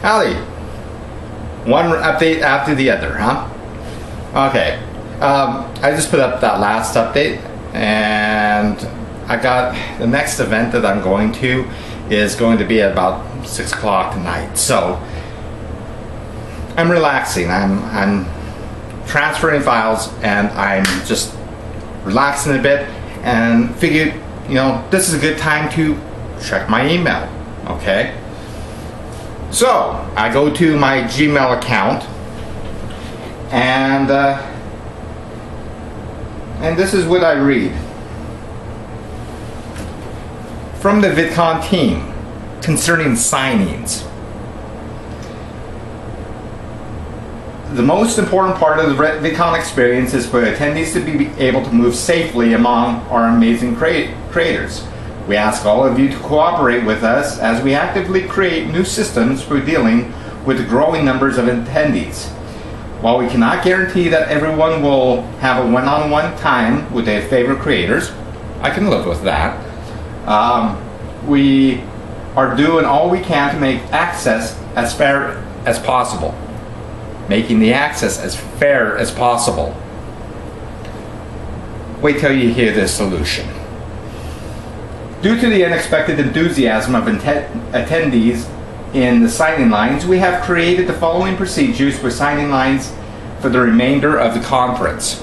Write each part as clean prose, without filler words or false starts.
Howdy. One update after the other, huh? Okay. I just put up that last update, and I got the next event that I'm going to is going to be at about 6 o'clock tonight. So I'm relaxing. I'm transferring files, and I'm just relaxing a bit, and figured, this is a good time to check my email. Okay. So I go to my Gmail account, and this is what I read from the Vidcon team concerning signings. The most important part of the Vidcon experience is for attendees to be able to move safely among our amazing creators. We ask all of you to cooperate with us as we actively create new systems for dealing with the growing numbers of attendees. While we cannot guarantee that everyone will have a one-on-one time with their favorite creators, I can live with that. We are doing all we can to make access as fair as possible. Making the access as fair as possible. Wait till you hear this solution. Due to the unexpected enthusiasm of attendees in the signing lines, we have created the following procedures for signing lines for the remainder of the conference.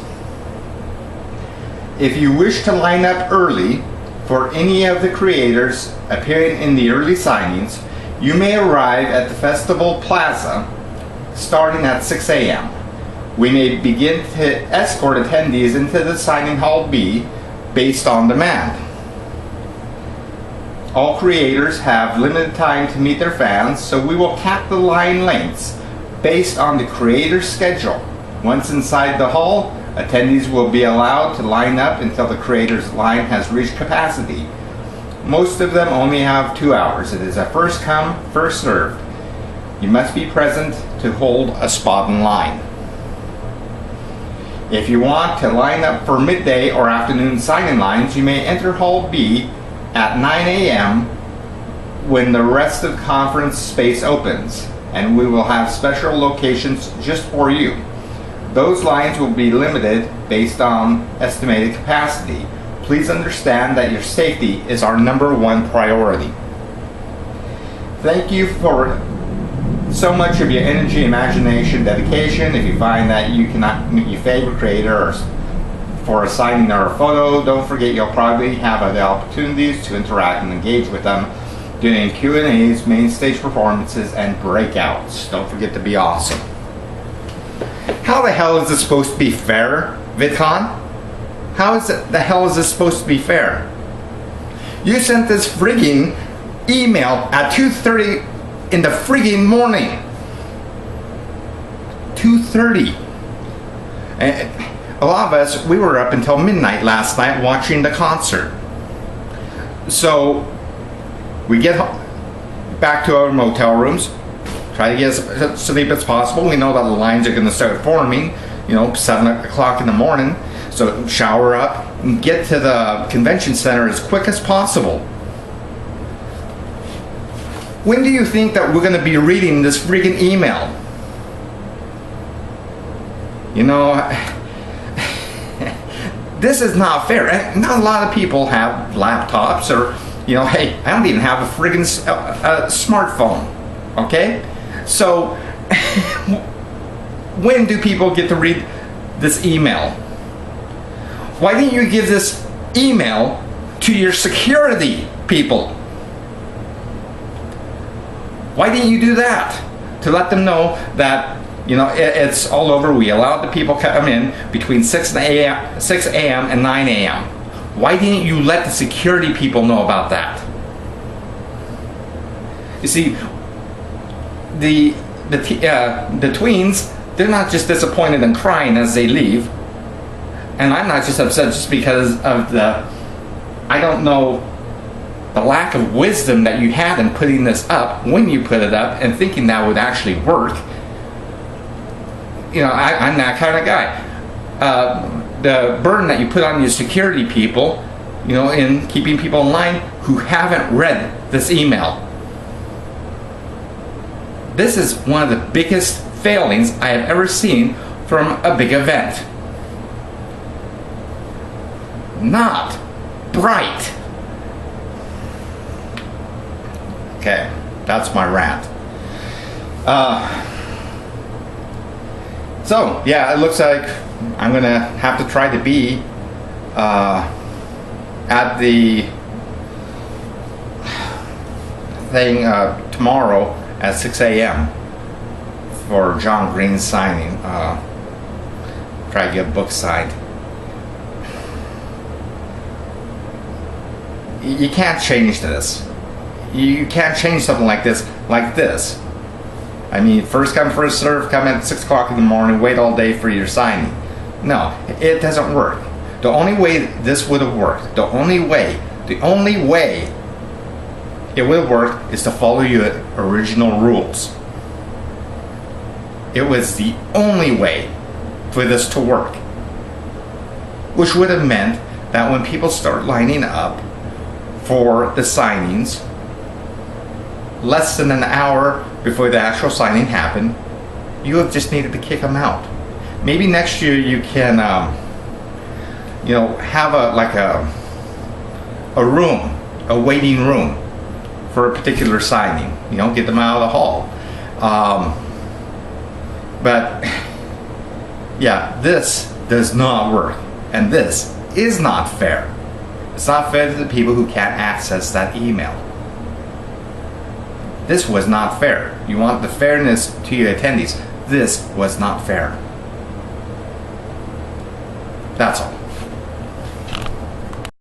If you wish to line up early for any of the creators appearing in the early signings, you may arrive at the Festival Plaza starting at 6 a.m. We may begin to escort attendees into the signing hall B based on demand. All creators have limited time to meet their fans, so we will cap the line lengths based on the creator's schedule. Once inside the hall, attendees will be allowed to line up until the creator's line has reached capacity. Most of them only have 2 hours. It is a first come, first served. You must be present to hold a spot in line. If you want to line up for midday or afternoon sign-in lines, you may enter Hall B at 9 a.m. when the rest of the conference space opens, and we will have special locations just for you. Those lines will be limited based on estimated capacity. Please understand that your safety is our #1 priority. Thank you for so much of your energy, imagination, dedication. If you find that you cannot meet your favorite creator or for a signing or a photo, don't forget you'll probably have other opportunities to interact and engage with them during Q&As, main stage performances, and breakouts. Don't forget to be awesome. How the hell is this supposed to be fair, VidCon? The hell is this supposed to be fair? You sent this frigging email at 2:30 in the frigging morning. 2:30. And a lot of us, we were up until midnight last night watching the concert. So we get back to our motel rooms, try to get as sleep as possible. We know that the lines are going to start forming, 7 o'clock in the morning. So shower up and get to the convention center as quick as possible. When do you think that we're going to be reading this freaking email? This is not fair. And not a lot of people have laptops or, hey, I don't even have a friggin' smartphone. Okay? So, when do people get to read this email? Why didn't you give this email to your security people? Why didn't you do that? To let them know that, it's all over. We allowed the people come in between 6 a.m. and 9 a.m. Why didn't you let the security people know about that? You see, the tweens, they're not just disappointed and crying as they leave. And I'm not just upset just because of the lack of wisdom that you had in putting this up when you put it up and thinking that would actually work. I'm that kind of guy. The burden that you put on your security people, in keeping people in line who haven't read this email. This is one of the biggest failings I have ever seen from a big event. Not bright. Okay, that's my rant. So yeah, it looks like I'm gonna have to try to be at the thing tomorrow at 6 a.m. for John Green's signing. Try to get a book signed. You can't change this. You can't change something like this. I mean, first come, first serve, come in at 6 o'clock in the morning, wait all day for your signing. No, it doesn't work. The only way this would have worked, the only way it would have worked is to follow your original rules. It was the only way for this to work. Which would have meant that when people start lining up for the signings, less than an hour before the actual signing happened, you have just needed to kick them out. Maybe next year you can, have a room, a waiting room for a particular signing. Get them out of the hall. But yeah, this does not work, and this is not fair. It's not fair to the people who can't access that email. This was not fair. You want the fairness to your attendees. This was not fair. That's all.